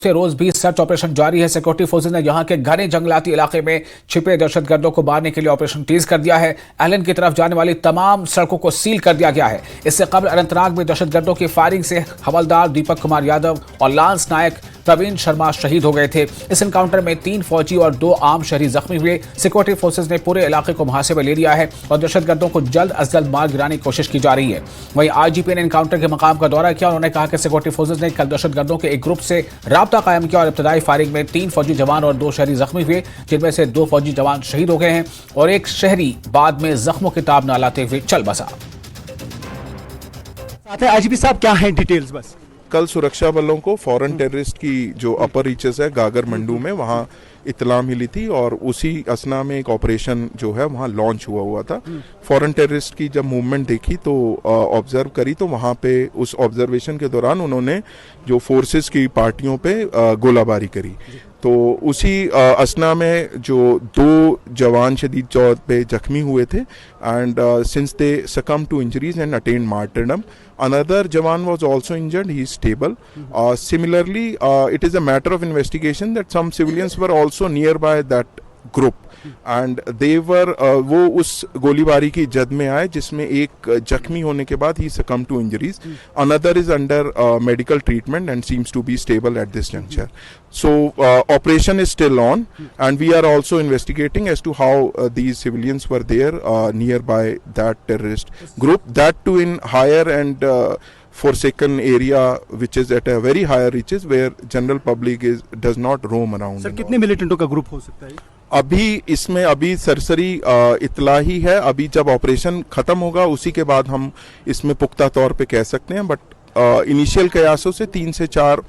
से रोज भी search operation जारी है। सिक्योरिटी फोर्सेज ने यहां के घने जंगलाती इलाके में छिपे दहशतगर्दों को मारने के लिए ऑपरेशन तेज कर दिया है। एलन की तरफ जाने वाली तमाम सड़कों को सील कर दिया गया है। इससे कबल अनंतनाग में दहशतगर्दों की फायरिंग से हवलदार दीपक कुमार यादव और लांस नायक प्रवीण शर्मा शहीद हो गए थे। इस एनकाउंटर में 3 फौजी और 2 आम शहरी जख्मी हुए। सिक्योरिटी फोर्सेज ने पूरे इलाके को मुहासे में ले लिया है और दहशतगर्दों को जल्द अज जल्द मार गिराने की कोशिश की जा रही है। वहीं आईजीपी ने एनकाउंटर के मकाम का दौरा किया। उन्होंने कहा कि सिक्योरिटी फोर्सेज ने कल दहशतगर्दों के एक ग्रुप से राब्ता कायम किया और इब्तदाई फायरिंग में 3 फौजी जवान और 2 शहरी जख्मी हुए, जिनमें से 2 फौजी जवान शहीद हो गए हैं और एक शहरी बाद में जख्मों की ताब न लाते हुए चल बसा। आईजीपी साहब क्या है डिटेल्स बस? कल सुरक्षा बलों को फॉरेन टेररिस्ट की जो अपर रीचेस है गागर मंडू में वहाँ इतला मिली थी और उसी असना में एक ऑपरेशन जो है वहाँ लॉन्च हुआ था। फॉरेन टेररिस्ट की जब मूवमेंट देखी तो ऑब्जर्व करी तो वहाँ पे उस ऑब्जर्वेशन के दौरान उन्होंने जो फोर्सेस की पार्टियों पे गोलाबारी करी। तो उसी असना में जो 2 जवान शदीद तौर पे जख्मी हुए थे and since they succumb to injuries and attain martyrdom, another jawan was also injured. He is stable. Similarly, it is a matter of investigation that some civilians were also nearby that group and they were वो उस गोलीबारी की जद में आए जिसमें एक जख्मी होने के बाद he succumbed to injuries. Another is under medical treatment and seems to be stable at this juncture. So operation is still on and we are also investigating as to how these civilians were there nearby that terrorist group, that too in higher and forsaken area which is at a very higher reaches where general public does not roam around. Sir कितने मिलिटेंटों का group हो सकता है? अभी सरसरी इतला ही है। अभी जब ऑपरेशन खत्म होगा उसी के बाद हम इसमें पुख्ता तौर पे कह सकते हैं, बट इनिशियल कयासों से 3 से 4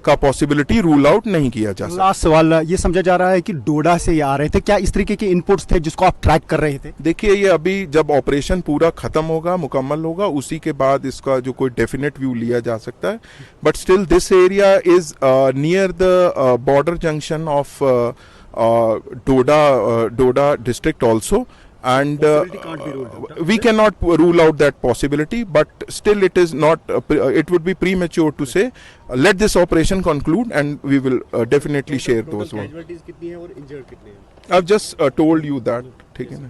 का पॉसिबिलिटी रूल आउट नहीं किया जा सकता। लास्ट सवाल, ये समझा जा रहा है कि डोडा से ये आ रहे थे, क्या इस तरीके के इनपुट्स थे जिसको आप ट्रैक कर रहे थे? देखिए, ये अभी जब ऑपरेशन पूरा खत्म होगा, मुकम्मल होगा, उसी के बाद इसका जो कोई डेफिनेट व्यू लिया जा सकता है। But still this area is near the border junction of Doda district also, and we cannot rule out that possibility, but still it is not it would be premature to say. Let this operation conclude and we will definitely share those ones. Casualties कितनी है और injured कितने हैं? I've just told you that. ठीक है ना?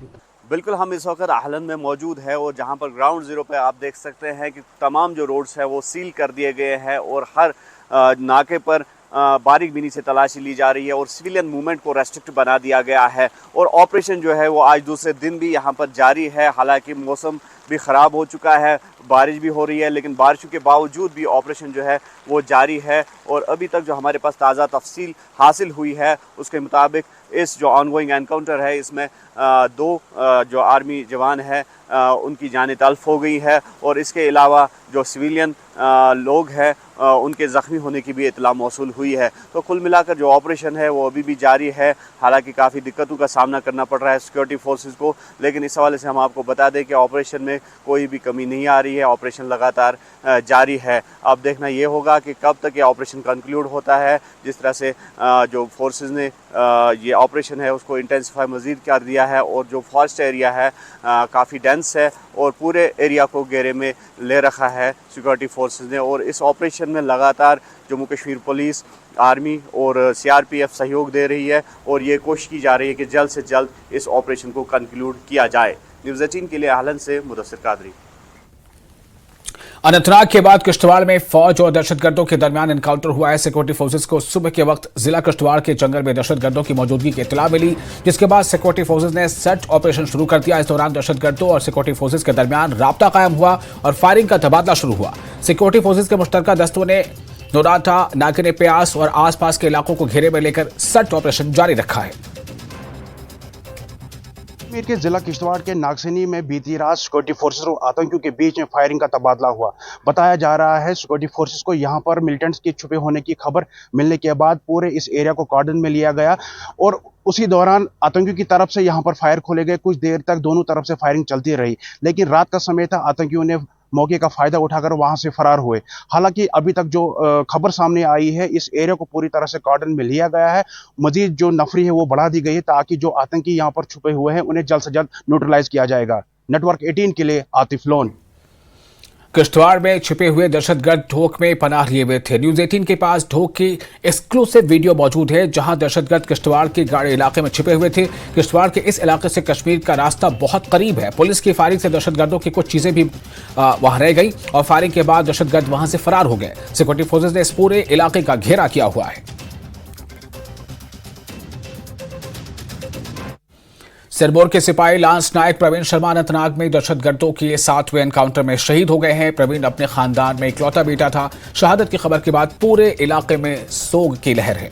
बिल्कुल, हम इस वक्त आहलन में मौजूद है और जहां पर ग्राउंड जीरो पे आप देख सकते हैं कि तमाम जो रोड्स है वो सील कर दिए गए हैं और हर नाके पर बारीक बीनी से तलाशी ली जा रही है और सिविलियन मूवमेंट को रेस्ट्रिक्ट बना दिया गया है और ऑपरेशन जो है वो आज दूसरे दिन भी यहाँ पर जारी है। हालांकि मौसम भी ख़राब हो चुका है, बारिश भी हो रही है, लेकिन बारिशों के बावजूद भी ऑपरेशन जो है वो जारी है और अभी तक जो हमारे पास ताज़ा तफसील हासिल हुई है उसके मुताबिक इस जो ऑनगोइंग एनकाउंटर है इसमें 2 जो आर्मी जवान है उनकी जानें तल्फ हो गई है और इसके अलावा जो सिविलियन लोग हैं उनके ज़ख्मी होने की भी इतला मौसूल हुई है। तो कुल मिलाकर जो ऑपरेशन है वो अभी भी जारी है। हालांकि काफ़ी दिक्कतों का सामना करना पड़ रहा है सिक्योरिटी फोर्सेस को, लेकिन इस हवाले से हम आपको बता दें कि ऑपरेशन में कोई भी कमी नहीं आ रही है, ऑपरेशन लगातार जारी है। अब देखना ये होगा कि कब तक ये ऑपरेशन कंक्लूड होता है। जिस तरह से जो फोर्सेस ने ये ऑपरेशन है उसको इंटेंसिफाई मज़ीद कर दिया है और जो फॉरेस्ट एरिया है काफ़ी डेंस है और पूरे एरिया को घेरे में ले रखा है सिक्योरिटी फोर्सेस ने और इस ऑपरेशन में लगातार जम्मू कश्मीर पुलिस, आर्मी और CRPF सहयोग दे रही है और ये कोशिश की जा रही है कि जल्द से जल्द इस ऑपरेशन को कंक्लूड किया जाए। न्यूज़ 18 के लिए आहलन से मुदस्सिर कादरी। अनंतनाग के बाद किश्तवाड़ में फौज और दहशतगर्दों के दरमियान एनकाउंटर हुआ है। सिक्योरिटी फोर्सेस को सुबह के वक्त जिला किश्तवाड़ के जंगल में दहशतगर्दों की मौजूदगी की इत्तला मिली, जिसके बाद सिक्योरिटी फोर्सेस ने सर्च ऑपरेशन शुरू कर दिया। इस दौरान दहशतगर्दों और सिक्योरिटी फोर्सेस के दरमियान राब्ता कायम हुआ और फायरिंग का तबादला शुरू हुआ। सिक्योरिटी फोर्सेस के मुश्तरका दस्तों ने नोराटा, नागने प्यास और आसपास के इलाकों को घेरे में लेकर सर्च ऑपरेशन जारी रखा है। कश्मीर के जिला किश्तवाड़ के नागसनी में बीती रात सिक्योरिटी फोर्सेस और आतंकियों के बीच में फायरिंग का तबादला हुआ। बताया जा रहा है सिक्योरिटी फोर्सेस को यहां पर मिलिटेंट्स के छुपे होने की खबर मिलने के बाद पूरे इस एरिया को कॉर्डन में लिया गया और उसी दौरान आतंकियों की तरफ से यहां पर फायर खोले गए। कुछ देर तक दोनों तरफ से फायरिंग चलती रही, लेकिन रात का समय था, आतंकियों ने मौके का फायदा उठाकर वहां से फरार हुए। हालांकि अभी तक जो खबर सामने आई है, इस एरिया को पूरी तरह से कॉर्डन में लिया गया है। मजीद जो नफरी है वो बढ़ा दी गई है ताकि जो आतंकी यहां पर छुपे हुए हैं उन्हें जल्द से जल्द न्यूट्रलाइज किया जाएगा। नेटवर्क 18 के लिए आतिफ लोन। किश्तवाड़ में छिपे हुए दहशतगर्द ढोक में पनाह लिए हुए थे। न्यूज 18 के पास ढोक की एक्सक्लूसिव वीडियो मौजूद है, जहां दहशतगर्द किश्तवाड़ के गाड़ी इलाके में छिपे हुए थे। किश्तवाड़ के इस इलाके से कश्मीर का रास्ता बहुत करीब है। पुलिस की फायरिंग से दहशतगर्दों की कुछ चीजें भी वहां रह गई और फायरिंग के बाद दहशतगर्द वहां से फरार हो गए। सिक्योरिटी फोर्सेज ने इस पूरे इलाके का घेरा किया हुआ है। सिरमौर के सिपाही लांस नायक प्रवीण शर्मा अनंतनाग में दहशतगर्दों के 7वें एनकाउंटर में शहीद हो गए हैं। प्रवीण अपने खानदान में इकलौता बेटा था। शहादत की खबर के बाद पूरे इलाके में सोग की लहर है।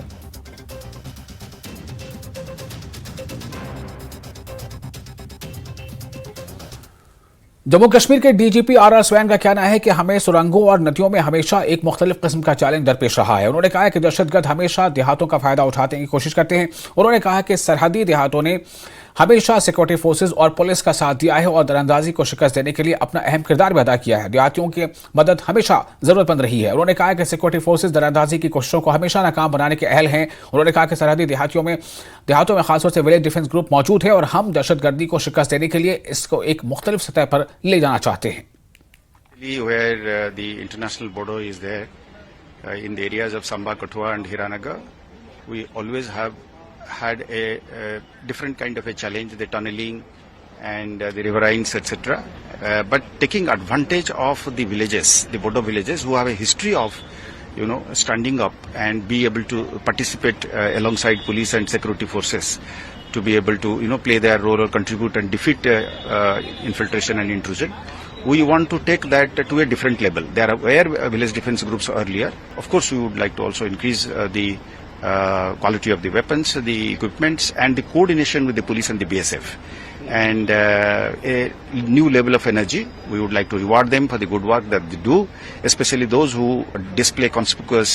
जम्मू कश्मीर के डीजीपी आर स्वैन का कहना है कि हमें सुरंगों और नदियों में हमेशा एक मुख्तलिफ किस्म का चैलेंज दरपेश रहा है। उन्होंने कहा कि दहशतगर्द हमेशा देहातों का फायदा उठाने की कोशिश करते हैं। उन्होंने कहा कि सरहदी देहातों ने हमेशा सिक्योरिटी फोर्सेज और पुलिस का साथ दिया है और दरअंदाजी को शिकस्त देने के लिए अपना अहम किरदार भी अदा किया है। देहातियों की मदद हमेशा जरूरतमंद रही है। उन्होंने कहा कि सिक्योरिटी फोर्सेज दरअंदाजी की कोशिशों को हमेशा नाकाम बनाने के अहल हैं। उन्होंने कहा कि सरहदी देहातों में खासतौर से विलेज डिफेंस ग्रुप मौजूद है और हम दहशतगर्दी को शिकस्त देने के लिए इसको एक मुख्तलिफ सतह पर ले जाना चाहते हैं। Where the international border is there, in the areas of Samba, Kathua and Hiranagar, we always have had a different kind of a challenge, the tunneling and the riverines, etc. But taking advantage of the villages, the border villages who have a history of, standing up and be able to participate alongside police and security forces to be able to, play their role or contribute and defeat infiltration and intrusion. We want to take that to a different level. There were village defense groups earlier. Of course, we would like to also increase the quality of the weapons, the equipments, and the coordination with the police and the BSF. And a new level of energy. We would like to reward them for the good work that they do, especially those who display conspicuous,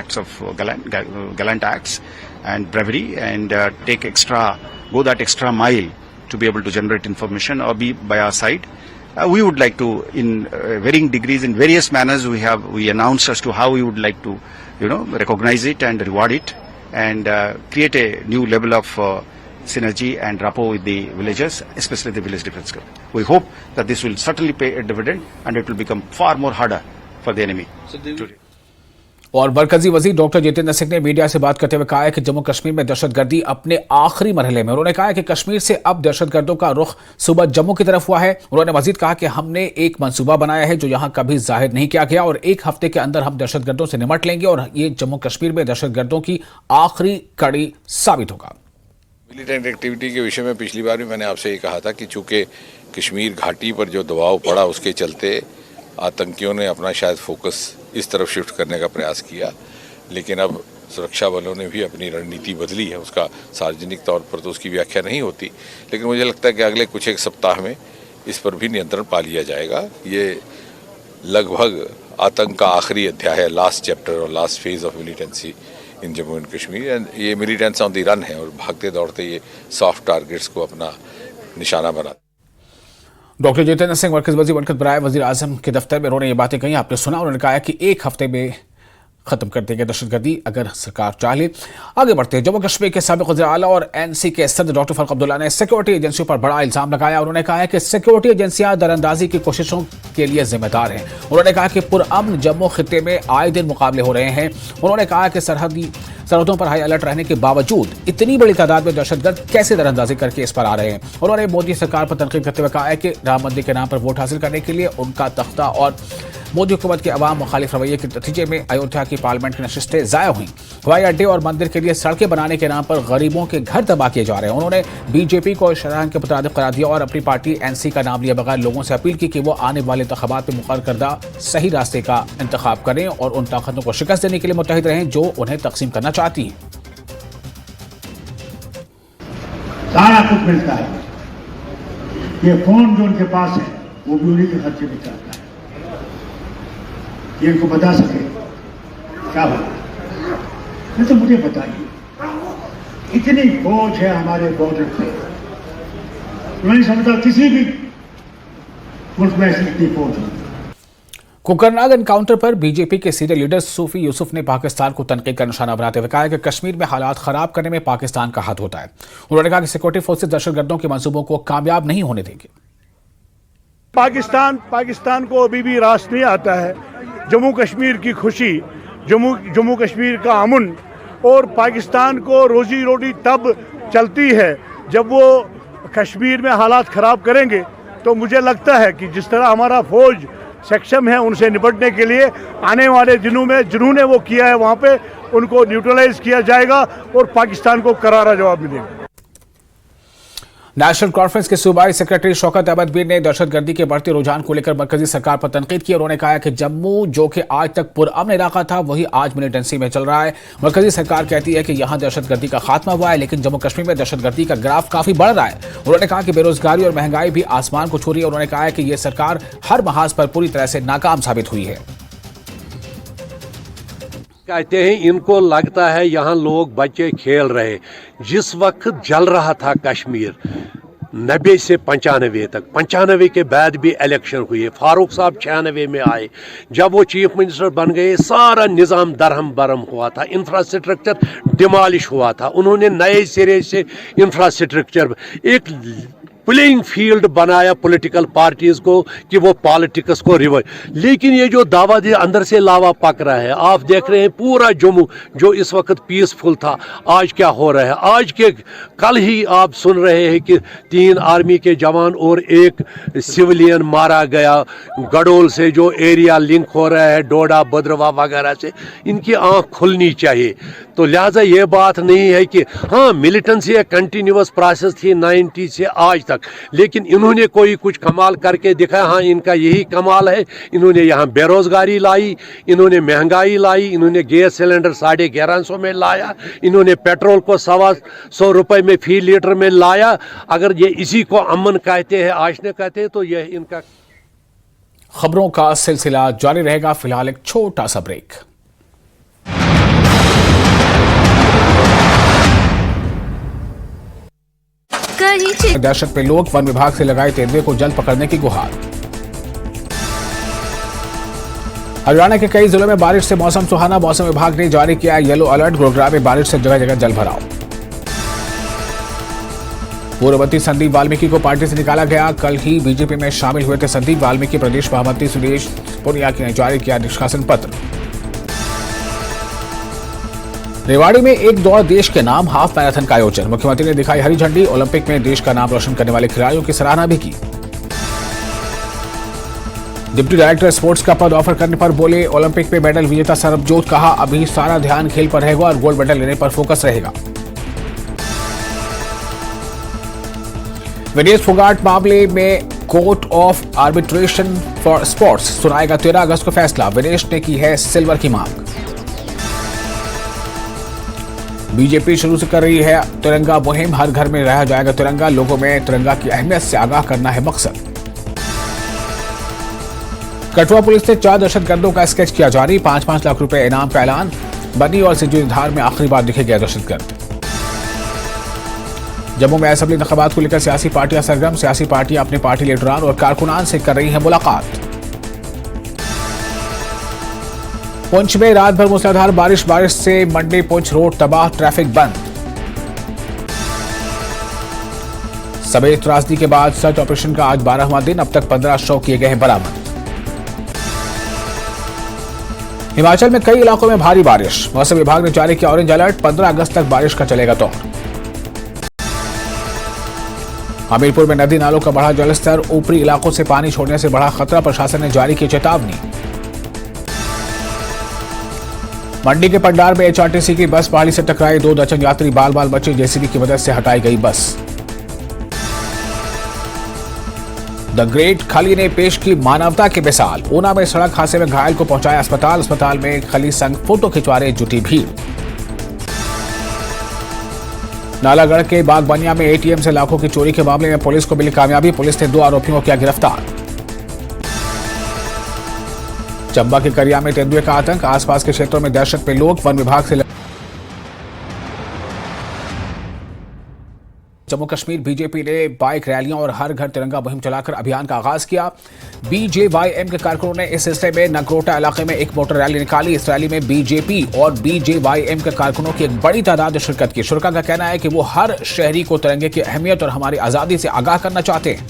acts of gallant acts and bravery, and go that extra mile to be able to generate information or be by our side. We would like to, in varying degrees, in various manners, we announced as to how we would like to, recognize it and reward it, and create a new level of synergy and rapport with the villagers, especially the village defense group. We hope that this will certainly pay a dividend and it will become far more harder for the enemy. और मरकजी वजीर doctor Jitendra Singh ने media से बात करते हुए कहा है कि जम्मू कश्मीर में दहशतगर्दी अपने आखिरी मरहले में। उन्होंने कहा है कि कश्मीर से अब दहशतगर्दों का रुख सुबह जम्मू की तरफ हुआ है। उन्होंने मजीद कहा कि हमने एक मंसूबा बनाया है जो यहां कभी जाहिर नहीं किया गया और 1 हफ्ते के अंदर हम दहशतगर्दों से निपट लेंगे और ये जम्मू कश्मीर में दहशतगर्दों की आखिरी कड़ी साबित होगा। मिलिटेंट एक्टिविटी के विषय में पिछली बार भी मैंने आपसे ये कहा था कि चूंकि कश्मीर घाटी पर जो दबाव पड़ा उसके चलते आतंकियों ने अपना शायद फोकस इस तरफ शिफ्ट करने का प्रयास किया, लेकिन अब सुरक्षा बलों ने भी अपनी रणनीति बदली है। उसका सार्वजनिक तौर पर तो उसकी व्याख्या नहीं होती, लेकिन मुझे लगता है कि अगले कुछ एक सप्ताह में इस पर भी नियंत्रण पा लिया जाएगा। ये लगभग आतंक का आखिरी अध्याय है, लास्ट चैप्टर और last phase of militancy in Jammu and Kashmir. And ये मिलिटेंट्स ऑन द रन है और भागते दौड़ते ये सॉफ्ट टारगेट्स को अपना निशाना बनाते। डॉक्टर जितेंद्र सिंह मरकज वजीर बनकर बनाए वजीर आजम के दफ्तर में उन्होंने ये बातें कही, आपने सुना। उन्होंने कहा कि 1 हफ्ते में खत्म कर देंगे दहशतगर्दी अगर सरकार चाहे। आगे बढ़ते हैं। जम्मू कश्मीर के साबिक वज़ीर आला और एनसी के सदर डॉक्टर फारूक अब्दुल्ला ने सिक्योरिटी एजेंसियों पर बड़ा इल्जाम लगाया। उन्होंने कहा है कि सिक्योरिटी एजेंसियां दरअंदाजी की कोशिशों के लिए जिम्मेदार हैं। उन्होंने कहा कि पुरअमन जम्मू खित्ते में आए दिन मुकाबले हो रहे हैं। उन्होंने कहा कि सरहदों पर हाई अलर्ट रहने के बावजूद इतनी बड़ी तादाद में दहशतगर्द कैसे दरअंदाजी करके इस पर आ रहे हैं। उन्होंने मोदी सरकार पर तनकीद करते हुए कहा है कि राम मंदिर के नाम पर वोट हासिल करने के लिए उनका तख्ता और मोदी हुकूमत के अवाम मुखालिफ रवैये के नतीजे में अयोध्या की पार्लियामेंट की नशिस्तें ज़ाया हुई। हवाई अड्डे और मंदिर के लिए सड़कें बनाने के नाम पर गरीबों के घर तबाह किए जा रहे हैं। उन्होंने बीजेपी को शराहन के मुताबिक करार दिया और अपनी पार्टी एनसी का नाम लिए बगैर लोगों से अपील की कि वो आने वाले इंतखाबात में मुकर्रर करदा सही रास्ते का इंतखाब करें और उन ताकतों को शिकस्त देने के लिए मुत्तहिद रहें जो उन्हें तकसीम करना चाहती हैं। सारा कुछ मिलता है। ये फोन जो उनके पास है वो भी उन्हीं के खर्चे में चलता है। ये इनको बता सके क्या होगा, नहीं तो मुझे बताइए। इतनी फौज है हमारे बॉर्डर पे, मैं नहीं समझता किसी भी मुल्क में ऐसी इतनी फौज हो। कुकरनाग एनकाउंटर पर बीजेपी के सीनियर लीडर सूफी यूसुफ ने पाकिस्तान को तनकीद का निशाना बनाते हुए कहा कि कश्मीर में हालात खराब करने में पाकिस्तान का हाथ होता है। उन्होंने कहा कि सिक्योरिटी फोर्सेज दहशतगर्दों के मंसूबों को कामयाब नहीं होने देंगे। पाकिस्तान को अभी भी रास नहीं आता है जम्मू कश्मीर की खुशी, जम्मू कश्मीर का अमन, और पाकिस्तान को रोजी रोटी तब चलती है जब वो कश्मीर में हालात ख़राब करेंगे। तो मुझे लगता है कि जिस तरह हमारा फौज सक्षम है उनसे निपटने के लिए, आने वाले दिनों में जिन्होंने वो किया है वहाँ पे उनको न्यूट्रलाइज किया जाएगा और पाकिस्तान को करारा जवाब मिलेगा। नेशनल कॉन्फ्रेंस के सूबाई सेक्रेटरी शौकत अहमद मीर ने दहशतगर्दी के बढ़ते रुझान को लेकर मरकजी सरकार पर तनकीद की। उन्होंने कहा कि जम्मू जो कि आज तक पुरअमन इलाका था वही आज मिलिटेंसी में चल रहा है। मरकजी सरकार कहती है कि यहां दहशतगर्दी का खात्मा हुआ है, लेकिन जम्मू कश्मीर में दहशतगर्दी का ग्राफ काफी बढ़ रहा है। उन्होंने कहा कि बेरोजगारी और महंगाई भी आसमान को छू रही है। उन्होंने कहा है कि यह सरकार हर महाज पर पूरी तरह से नाकाम साबित हुई है। कहते हैं इनको लगता है यहाँ लोग बच्चे खेल रहे। जिस वक्त जल रहा था कश्मीर 90 से 95 तक, 95 के बाद भी इलेक्शन हुए, फारूक साहब 96 में आए, जब वो चीफ मिनिस्टर बन गए सारा निज़ाम दरहम बरहम हुआ था, इंफ्रास्ट्रक्चर डिमॉलिश हुआ था। उन्होंने नए सिरे से इंफ्रास्ट्रक्चर, एक प्लेइंग फील्ड बनाया पॉलिटिकल पार्टीज को कि वो पॉलिटिक्स को रिवर्स। लेकिन ये जो दावा दे अंदर से लावा पक रहा है, आप देख रहे हैं पूरा जम्मू जो इस वक्त पीसफुल था आज क्या हो रहा है। आज के कल ही आप सुन रहे हैं कि 3 आर्मी के जवान और 1 सिविलियन मारा गया गडोल से, जो एरिया लिंक हो रहा है डोडा भद्रवा वगैरह से। इनकी आंख खुलनी चाहिए। तो लिहाजा ये बात नहीं है कि हाँ मिलिटेंसी एक कंटिन्यूअस प्रोसेस थी 90 से आज तक, लेकिन इन्होंने कोई कुछ कमाल करके दिखाया। हाँ इनका यही कमाल है, इन्होंने यहाँ बेरोजगारी लाई, इन्होंने महंगाई लाई, इन्होंने गैस सिलेंडर 1150 में लाया, इन्होंने पेट्रोल को 125 रुपए में फी लीटर में लाया। अगर ये इसी को अमन कहते हैं, आशना कहते हैं, तो यह इनका। खबरों का सिलसिला जारी रहेगा। फिलहाल एक छोटा सा ब्रेक। दहशत में लोग, वन विभाग से लगाए तेंदुए को जल्द पकड़ने की गुहार। हरियाणा के कई जिलों में बारिश से मौसम सुहाना। मौसम विभाग ने जारी किया येलो अलर्ट। गुरुग्राम में बारिश से जगह जगह जल भराव। पूर्व मंत्री संदीप वाल्मीकि को पार्टी से निकाला गया। कल ही बीजेपी में शामिल हुए थे संदीप वाल्मीकि। प्रदेश महामंत्री सुरेश पुनिया ने जारी किया निष्कासन पत्र। रेवाड़ी में एक दौड़ देश के नाम हाफ मैराथन का आयोजन। मुख्यमंत्री ने दिखाई हरी झंडी। ओलंपिक में देश का नाम रोशन करने वाले खिलाड़ियों की सराहना भी की। डिप्टी डायरेक्टर स्पोर्ट्स का पद ऑफर करने पर बोले ओलंपिक में मेडल विजेता सरबजोत। कहा अभी सारा ध्यान खेल पर रहेगा और गोल्ड मेडल लेने पर फोकस रहेगा। विनेश फोगाट मामले में court of arbitration for sports सुनाएगा 13 अगस्त को फैसला। विनेश ने की है सिल्वर की मांग। बीजेपी शुरू से कर रही है तिरंगा मुहिम। हर घर में रहा जाएगा तिरंगा। लोगों में तिरंगा की अहमियत से आगाह करना है मकसद। कठुआ पुलिस ने 4 दहशतगर्दों का स्केच किया जारी। 5-5 लाख रुपए इनाम का ऐलान। बनी और सिजुधार में आखिरी बार दिखे गए दहशतगर्द। जम्मू में असेंबली इंतखाबात को लेकर सियासी पार्टियां सरगर्म। सियासी पार्टियां अपने पार्टी लीडरान और कारकुनान से कर रही हैं मुलाकात। पुंछ में रात भर मूसलाधार बारिश से मंडी पुंछ रोड तबाह। ट्रैफिक बंद। सवेरे त्रासदी के बाद सर्च ऑपरेशन का आज 12वां दिन। अब तक 15 शव किए गए हैं बरामद। हिमाचल में कई इलाकों में भारी बारिश। मौसम विभाग ने जारी किया ऑरेंज अलर्ट। 15 अगस्त तक बारिश का चलेगा दौर। हमीरपुर में नदी नालों का बढ़ा जलस्तर। ऊपरी इलाकों से पानी छोड़ने से बढ़ा खतरा। प्रशासन ने जारी की चेतावनी। मंडी के पंडार में एचआरटीसी की बस पहाड़ी से टकराई। 2 दर्जन यात्री बाल बाल बचे। जेसीबी की मदद से हटाई गई बस। द ग्रेट खली ने पेश की मानवता की मिसाल। ऊना में सड़क हादसे में घायल को पहुंचाया अस्पताल। अस्पताल में खली संग फोटो खिंचवाने जुटी भीड़। नालागढ़ के बागबनिया में एटीएम से लाखों की चोरी के मामले में पुलिस को मिली कामयाबी। पुलिस ने 2 आरोपियों को किया गिरफ्तार। चंबा के करिया में तेंदुए का आतंक। आसपास के क्षेत्रों में दहशत में लोग। वन विभाग से जम्मू कश्मीर बीजेपी ने बाइक रैलियां और हर घर तिरंगा मुहिम चलाकर अभियान का आगाज किया। बीजेवाईएम के कारकुनों ने इस सिलसिले में नगरोटा इलाके में एक मोटर रैली निकाली। इस रैली में बीजेपी और बीजेवाईएम के कारकुनों की एक बड़ी तादाद ने शिरकत की। शुरका का कहना है कि वो हर शहरी को तिरंगे की अहमियत और हमारी आजादी से आगाह करना चाहते हैं।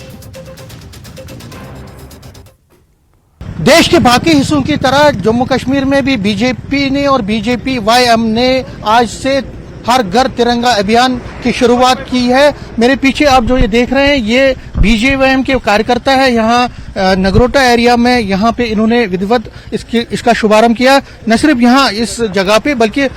देश के बाकी हिस्सों की तरह जम्मू कश्मीर में भी बीजेपी ने और बीजेपी वाईएम ने आज से हर घर तिरंगा अभियान की शुरुआत की है। मेरे पीछे आप जो ये देख रहे हैं ये बीजेवाईएम के कार्यकर्ता है। यहाँ नगरोटा एरिया में यहाँ पे इन्होंने विधिवत इसका शुभारंभ किया। न सिर्फ यहाँ इस जगह पे बल्कि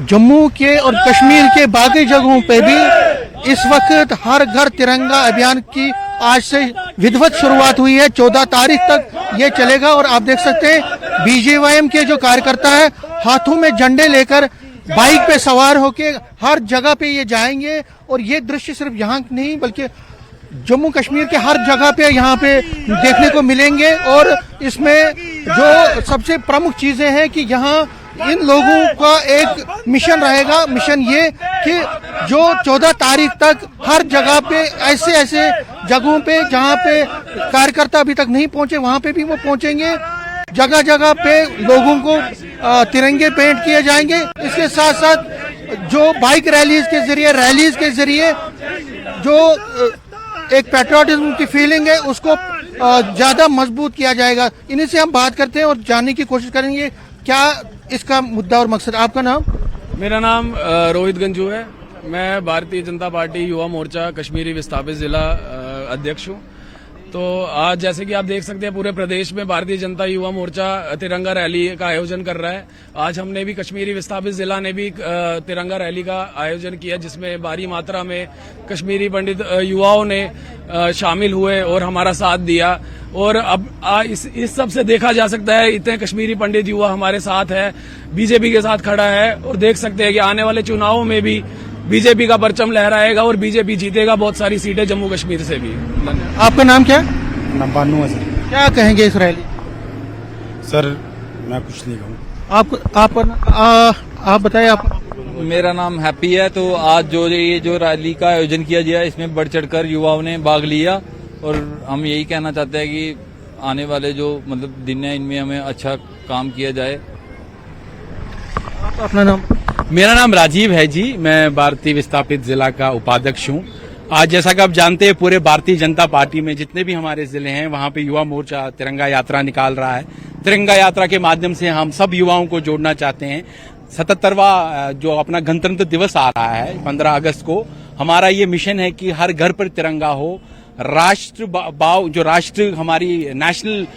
जम्मू के और कश्मीर के बाकी जगहों पे भी इस वक्त हर घर तिरंगा अभियान की आज से विधिवत शुरुआत हुई है। 14 तारीख तक ये चलेगा और आप देख सकते हैं बीजेवाईएम के जो कार्यकर्ता है हाथों में झंडे लेकर बाइक पे सवार होके हर जगह पे ये जाएंगे। और ये दृश्य सिर्फ यहाँ नहीं बल्कि जम्मू कश्मीर के हर जगह पे यहाँ पे देखने को मिलेंगे। और इसमें जो सबसे प्रमुख चीजें हैं कि यहाँ इन लोगों का एक मिशन रहेगा। मिशन ये कि जो 14 तारीख तक हर जगह पे ऐसे जगहों पे जहाँ पे कार्यकर्ता अभी तक नहीं पहुंचे वहां पे भी वो पहुंचेंगे। जगह जगह पे लोगों को तिरंगे पेंट किए जाएंगे। इसके साथ साथ जो बाइक रैलीज के जरिए जो एक पैट्रियोटिज्म की फीलिंग है उसको ज्यादा मजबूत किया जाएगा। इन्हीं से हम बात करते हैं और जानने की कोशिश करेंगे क्या इसका मुद्दा और मकसद। आपका नाम? मेरा नाम रोहित गंजू है। मैं भारतीय जनता पार्टी युवा मोर्चा कश्मीरी विस्थापित जिला अध्यक्ष हूँ। तो आज जैसे कि आप देख सकते हैं पूरे प्रदेश में भारतीय जनता युवा मोर्चा तिरंगा रैली का आयोजन कर रहा है। आज हमने भी कश्मीरी विस्थापित जिला ने भी तिरंगा रैली का आयोजन किया जिसमें भारी मात्रा में कश्मीरी पंडित युवाओं ने शामिल हुए और हमारा साथ दिया। और अब इस सब से देखा जा सकता है इतने कश्मीरी पंडित युवा हमारे साथ है, बीजेपी के साथ खड़ा है। और देख सकते हैं कि आने वाले चुनावों में भी बीजेपी का परचम लहराएगा और बीजेपी जीतेगा बहुत सारी सीटें जम्मू कश्मीर से भी। आपका नाम क्या? नाम बानू है सर। क्या कहेंगे इस रैली? सर मैं कुछ नहीं कहूँ। आप बताएं। आप? मेरा नाम हैप्पी है। तो आज जो रैली का आयोजन किया गया इसमें बढ़ चढ़कर युवाओं ने भाग लिया और हम यही कहना चाहते हैं कि आने वाले जो दिन है इनमें हमें अच्छा काम किया जाए। अपना नाम? मेरा नाम राजीव है जी। मैं भारतीय विस्थापित जिला का उपाध्यक्ष हूँ। आज जैसा कि आप जानते हैं पूरे भारतीय जनता पार्टी में जितने भी हमारे जिले हैं वहाँ पे युवा मोर्चा तिरंगा यात्रा निकाल रहा है। तिरंगा यात्रा के माध्यम से हम सब युवाओं को जोड़ना चाहते हैं। 77वां जो अपना गणतंत्र दिवस आ रहा है 15 अगस्त को, हमारा ये मिशन है कि हर घर पर तिरंगा हो। राष्ट्र भाव जो राष्ट्र हमारी नेशनल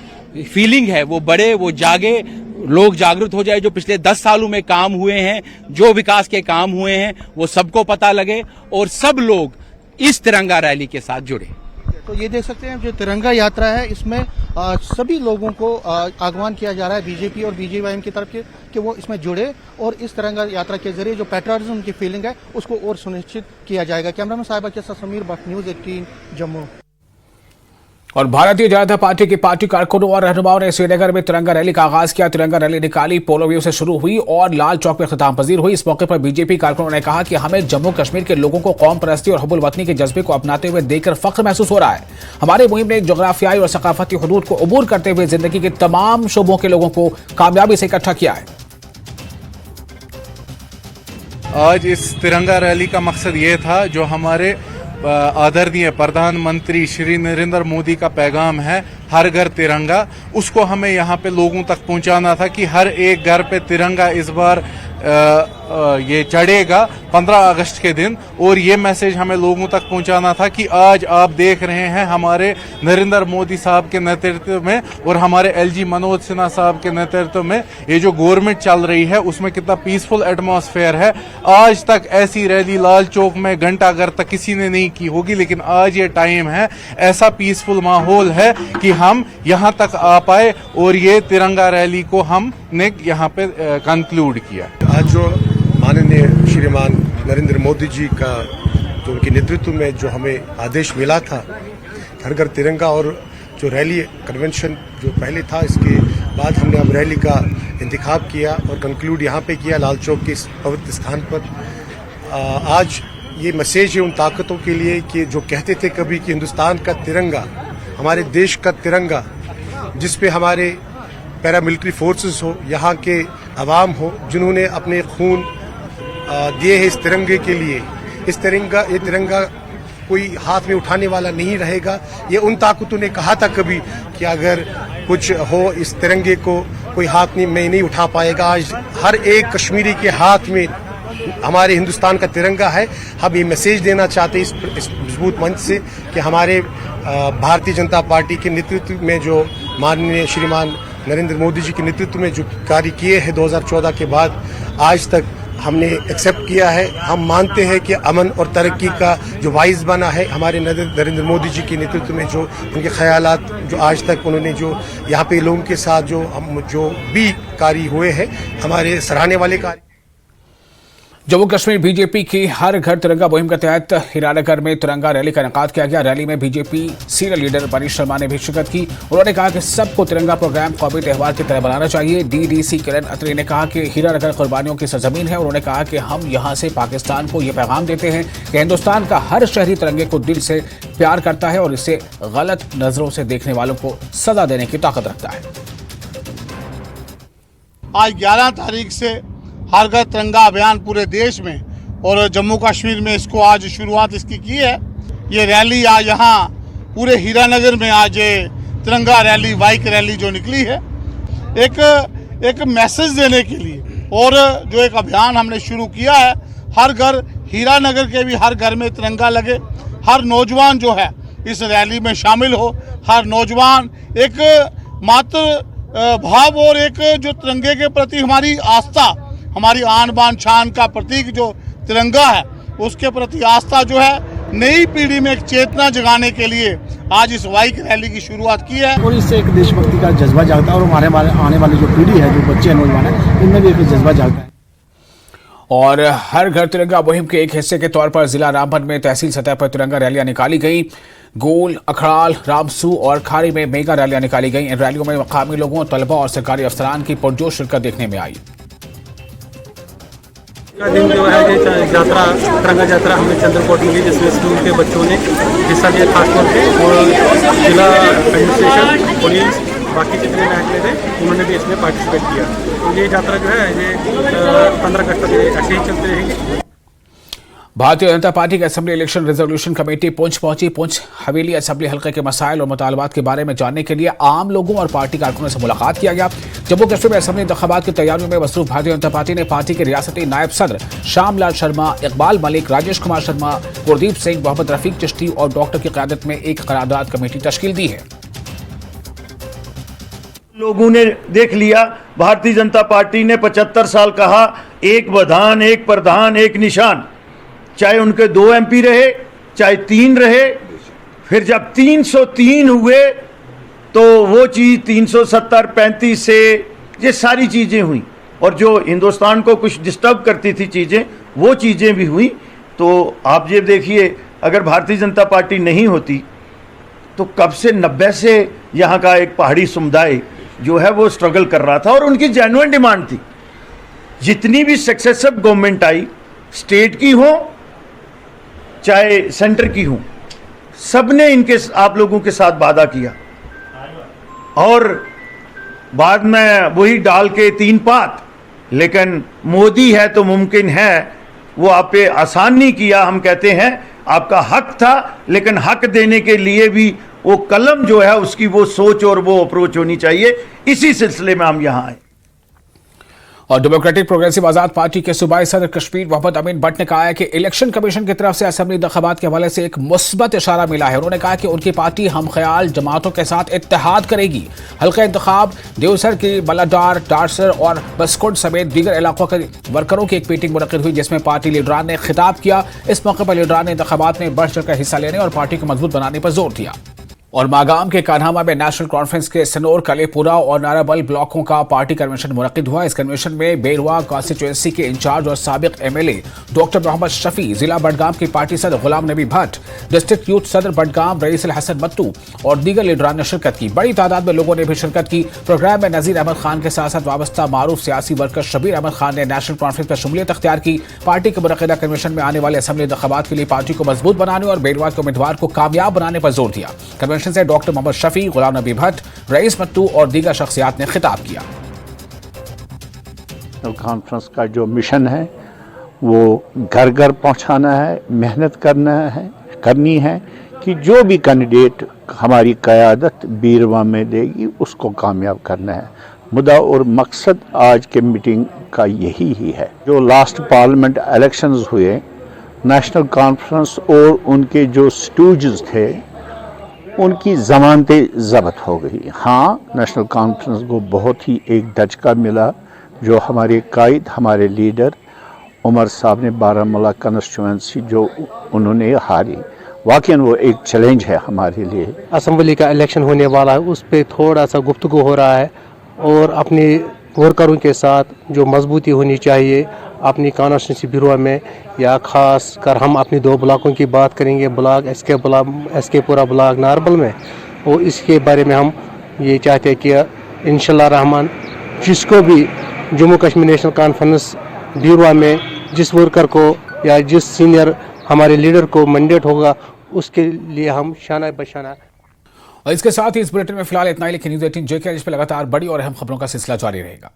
फीलिंग है वो बढ़े, वो जागे, लोग जागरूक हो जाए। जो पिछले 10 सालों में काम हुए हैं, जो विकास के काम हुए हैं वो सबको पता लगे और सब लोग इस तिरंगा रैली के साथ जुड़े। तो ये देख सकते हैं जो तिरंगा यात्रा है इसमें सभी लोगों को आह्वान किया जा रहा है बीजेपी और बीजेवाईएम की तरफ से कि वो इसमें जुड़े और इस तिरंगा यात्रा के जरिए जो पैट्रियोटिज्म की फीलिंग है उसको और सुनिश्चित किया जाएगा। कैमरामैन साहिबा के साथ समीर भट्ट, न्यूज़ 18 जम्मू। और भारतीय जनता पार्टी के पार्टी कारकुनों और रहनुमाओं ने श्रीनगर में तिरंगा रैली का आगाज किया। तिरंगा रैली निकाली, पोलो व्यू से शुरू हुई और लाल चौक में खिताम पजीर हुई। इस मौके पर बीजेपी कारकुनों ने कहा कि हमें जम्मू कश्मीर के लोगों को कौम परस्ती और हुब्बुल वतनी के जज्बे को अपनाते हुए देखकर फख्र महसूस हो रहा है। हमारी मुहिम ने जोग्राफियाई और सकाफती हुदूद को अबूर करते हुए जिंदगी के तमाम शोबों के लोगों को कामयाबी से इकट्ठा किया है। आज इस तिरंगा रैली का मकसद ये था जो हमारे आदरणीय प्रधानमंत्री श्री नरेंद्र मोदी का पैगाम है हर घर तिरंगा, उसको हमें यहाँ पे लोगों तक पहुँचाना था कि हर एक घर पे तिरंगा इस बार ये चढ़ेगा 15 अगस्त के दिन। और ये मैसेज हमें लोगों तक पहुंचाना था कि आज आप देख रहे हैं हमारे नरेंद्र मोदी साहब के नेतृत्व में और हमारे एलजी मनोज सिन्हा साहब के नेतृत्व में ये जो गवर्नमेंट चल रही है उसमें कितना पीसफुल एटमॉस्फेयर है। आज तक ऐसी रैली लाल चौक में घंटाघर तक किसी ने नहीं की होगी, लेकिन आज ये टाइम है, ऐसा पीसफुल माहौल है कि हम यहाँ तक आ पाए और ये तिरंगा रैली को हमने यहाँ पे कंक्लूड किया। आज जो माननीय श्रीमान नरेंद्र मोदी जी का जो उनके नेतृत्व में जो हमें आदेश मिला था हर घर तिरंगा और जो रैली कन्वेंशन जो पहले था, इसके बाद हमने अब रैली का इंतखाब किया और कंक्लूड यहाँ पे किया लाल चौक के इस पवित्र स्थान पर। आज ये मैसेज है उन ताकतों के लिए कि जो कहते थे कभी कि हिंदुस्तान का तिरंगा, हमारे देश का तिरंगा, जिस पे हमारे पैरामिलिट्री फोर्सेस हो, यहाँ के अवाम हो, जिन्होंने अपने खून दिए हैं इस तिरंगे के लिए। ये तिरंगा कोई हाथ में उठाने वाला नहीं रहेगा। ये उन ताकतों ने कहा था कभी कि अगर कुछ हो इस तिरंगे को कोई हाथ में नहीं उठा पाएगा। आज हर एक कश्मीरी के हाथ में हमारे हिंदुस्तान का तिरंगा है। हम ये मैसेज देना चाहते हैं इस मजबूत मंच से कि हमारे भारतीय जनता पार्टी के नेतृत्व में जो माननीय श्रीमान नरेंद्र मोदी जी के नेतृत्व में जो कार्य किए हैं 2014 के बाद आज तक हमने एक्सेप्ट किया है। हम मानते हैं कि अमन और तरक्की का जो वाइस बना है हमारे नरेंद्र मोदी जी के नेतृत्व में, जो उनके ख्यालात जो आज तक उन्होंने जो यहाँ पे लोगों के साथ जो भी कार्य हुए हैं हमारे सराहने वाले कार्य। जम्मू कश्मीर बीजेपी की हर घर तिरंगा मुहिम के तहत हीरानगर में तिरंगा रैली का इनेकाद किया गया। रैली में BJP senior leader Manish Sharma ने भी शिरकत की। उन्होंने कहा कि सबको तिरंगा प्रोग्राम कौमी त्यौहार की तरह बनाना चाहिए। डीडीसी किरण अत्री ने कहा कि हीरानगर कुर्बानियों की सरजमीन है। उन्होंने कहा कि हम यहां से पाकिस्तान को ये पैगाम देते हैं कि हिंदुस्तान का हर शहरी तिरंगे को दिल से प्यार करता है और इसे गलत नजरों से देखने वालों को सजा देने की ताकत रखता है। आज 11 तारीख से हर घर तिरंगा अभियान पूरे देश में और जम्मू कश्मीर में इसको आज शुरुआत इसकी की है। ये रैली आज यहाँ पूरे हीरानगर में आज तिरंगा रैली, बाइक रैली जो निकली है एक मैसेज देने के लिए और जो एक अभियान हमने शुरू किया है। हर घर, हीरानगर के भी हर घर में तिरंगा लगे, हर नौजवान जो है इस रैली में शामिल हो। हर नौजवान एक मात्र भाव और एक जो तिरंगे के प्रति हमारी आस्था, हमारी आन बान शान का प्रतीक जो तिरंगा है उसके प्रति आस्था जो है नई पीढ़ी में एक चेतना जगाने के लिए आज इस बाइक रैली की शुरुआत की है। और इससे एक देशभक्ति का जज्बा जागता है और हमारे आने वाली जो पीढ़ी है, जो बच्चे नौजवान है, इनमें भी एक जज्बा जागता है। और हर घर तिरंगा मुहिम के एक हिस्से के तौर पर जिला रामबन में तहसील सतह पर तिरंगा रैलियां निकाली गई। गोल, अखड़ाल, रामसू और खारी में मेगा रैलियां निकाली गई। इन रैलियों में मकामी लोगों, तलबा और सरकारी अफसरान की पुरजोश शिरकत देखने में आई। दिन जो है यात्रा, तिरंगा यात्रा हमने चंद्रकोट में ली, जिसमें स्कूल के बच्चों ने हिस्सा लिया खासतौर पे और जिला एडमिनिस्ट्रेशन, पुलिस, बाकी जितने महकमे थे उन्होंने भी इसमें पार्टिसिपेट किया। तो ये यात्रा जो है ये 15 अगस्त तक ऐसे ही चलते रहेगी। भारतीय जनता पार्टी की assembly election resolution committee Poonch पहुंची। पुंछ हवेली असेंबली हल्के के मसाइल और मुतालबात के बारे में जानने के लिए आम लोगों और पार्टी कारकुनों से मुलाकात किया गया। जम्मू कश्मीर में असेंबली इंतखाबात की तैयारियों में मसरूफ भारतीय जनता पार्टी ने पार्टी के रियासती नायब सदर श्यामलाल शर्मा, इकबाल मलिक, राजेश कुमार शर्मा, गुरदीप सिंह, मोहम्मद रफीक चिश्ती और डॉक्टर की क़यादत में एक करारदाद कमेटी तश्कील दी है। लोगों ने देख लिया, भारतीय जनता पार्टी ने 75 साल कहा, एक बधान, एक प्रधान, एक निशान। चाहे उनके 2 MP रहे, चाहे 3 रहे, फिर जब 303 हुए तो वो चीज़ 370, 35 से ये सारी चीज़ें हुई और जो हिंदुस्तान को कुछ डिस्टर्ब करती थी चीज़ें, वो चीज़ें भी हुई। तो आप ये देखिए, अगर भारतीय जनता पार्टी नहीं होती तो कब से 90 से यहाँ का एक पहाड़ी समुदाय जो है वो स्ट्रगल कर रहा था और उनकी जेन्युइन डिमांड थी। जितनी भी सक्सेसिव गवर्नमेंट आई, स्टेट की हो चाहे सेंटर की हो, सबने इनके आप लोगों के साथ वादा किया और बाद में वही डाल के 3 पात। लेकिन मोदी है तो मुमकिन है, वो आप पे आसान नहीं किया। हम कहते हैं आपका हक था, लेकिन हक देने के लिए भी वो कलम जो है उसकी वो सोच और वो अप्रोच होनी चाहिए। इसी सिलसिले में हम यहाँ आए। और डेमोक्रेटिक प्रोग्रेसिव आजाद पार्टी के सूबाई सदर कश्मीर मोहम्मद अमीन भट्ट ने कहा है कि इलेक्शन कमीशन की तरफ से असेंबली इंतखाबात के हवाले से एक मुस्बत इशारा मिला है। उन्होंने कहा कि उनकी पार्टी हम ख्याल जमातों के साथ इत्तेहाद करेगी। हल्का इंतखाब देवसर की बल्लाडार, डारसर और बसकुंड समेत दीगर इलाकों के वर्करों की एक मीटिंग मुनक्किद हुई, जिसमें पार्टी लीडरान ने खिताब किया। इस मौके पर लीडरान ने इंतखाबात में बढ़ चढ़कर हिस्सा लेने और पार्टी को मजबूत बनाने पर जोर दिया। और मागाम के कान्हामा में नेशनल कॉन्फ्रेंस के सनोर, कलेपुरा और नाराबल ब्लॉकों का पार्टी कन्वेंशन मुनक्किद हुआ। इस कन्वेंशन में बेरवा कॉन्स्टिट्यूएंसी के इंचार्ज और साबिक MLA डॉक्टर मोहम्मद शफी, जिला बडगाम की पार्टी सदर गुलाम नबी भट्ट, डिस्ट्रिक्ट यूथ सदर बडगाम रईस हसन मत्तू और दीगर लीडरान ने शिरकत की। बड़ी तादाद में लोगों ने भी शिरकत की। प्रोग्राम में नजीर अहमद खान के साथ साथ वाबस्ता मारूफ सियासी वर्कर शबीर अहमद खान ने नेशनल कॉन्फ्रेंस में शमूलियत अख्तियार की। पार्टी के मुनक्किदा कन्वेंशन में आने वाले असेंबली इंतखाबात के लिए पार्टी को मजबूत बनाने और बेरवा के उम्मीदवार को कामयाब बनाने पर जोर दिया। कन्वेंशन से डॉक्टर मोहम्मद शफी, गुलाम नबी भट्ट, रईस मत्तू और दीगर शख्सियात ने खिताब किया। कॉन्फ्रेंस का जो मिशन है वो घर घर पहुंचाना है, मेहनत करना है करनी है कि जो भी कैंडिडेट हमारी क़यादत बीरवा में देगी उसको कामयाब करना है। मुद्दा और मकसद आज के मीटिंग का यही ही है। जो लास्ट पार्लियामेंट इलेक्शंस हुए, नेशनल कॉन्फ्रेंस और उनके जो स्टूजेस थे उनकी ज़मानतें ज़ब्त हो गई। हाँ, नेशनल कॉन्फ्रेंस को बहुत ही एक दचका मिला जो हमारे कायद, हमारे लीडर उमर साहब ने बारामूला कंस्टिट्यूंसी जो उन्होंने हारी। वाकई वो एक चैलेंज है हमारे लिए। असम्बली का इलेक्शन होने वाला है, उस पर थोड़ा सा गुफ्तगू हो रहा है और अपने वर्करों के साथ जो मजबूती होनी चाहिए अपनी कॉन्स्टिट्यूंसी ब्यूरो में, या ख़ास कर हम अपनी 2 ब्लॉकों की बात करेंगे, ब्लॉक एसके पुरा ब्लॉक नारबल में, और इसके बारे में हम ये चाहते हैं कि इंशाल्लाह रहमान जिसको भी Jammu Kashmir national conference bureau में जिस वर्कर को या जिस सीनियर हमारे लीडर को मैंडेट होगा उसके लिए हम शाना बशाना। और इसके साथ ही इस बुलेटिन में फिलहाल इतना ही, लेकिन न्यूज़ 18 JK इस पर लगातार बड़ी और अहम खबरों का सिलसिला जारी रहेगा।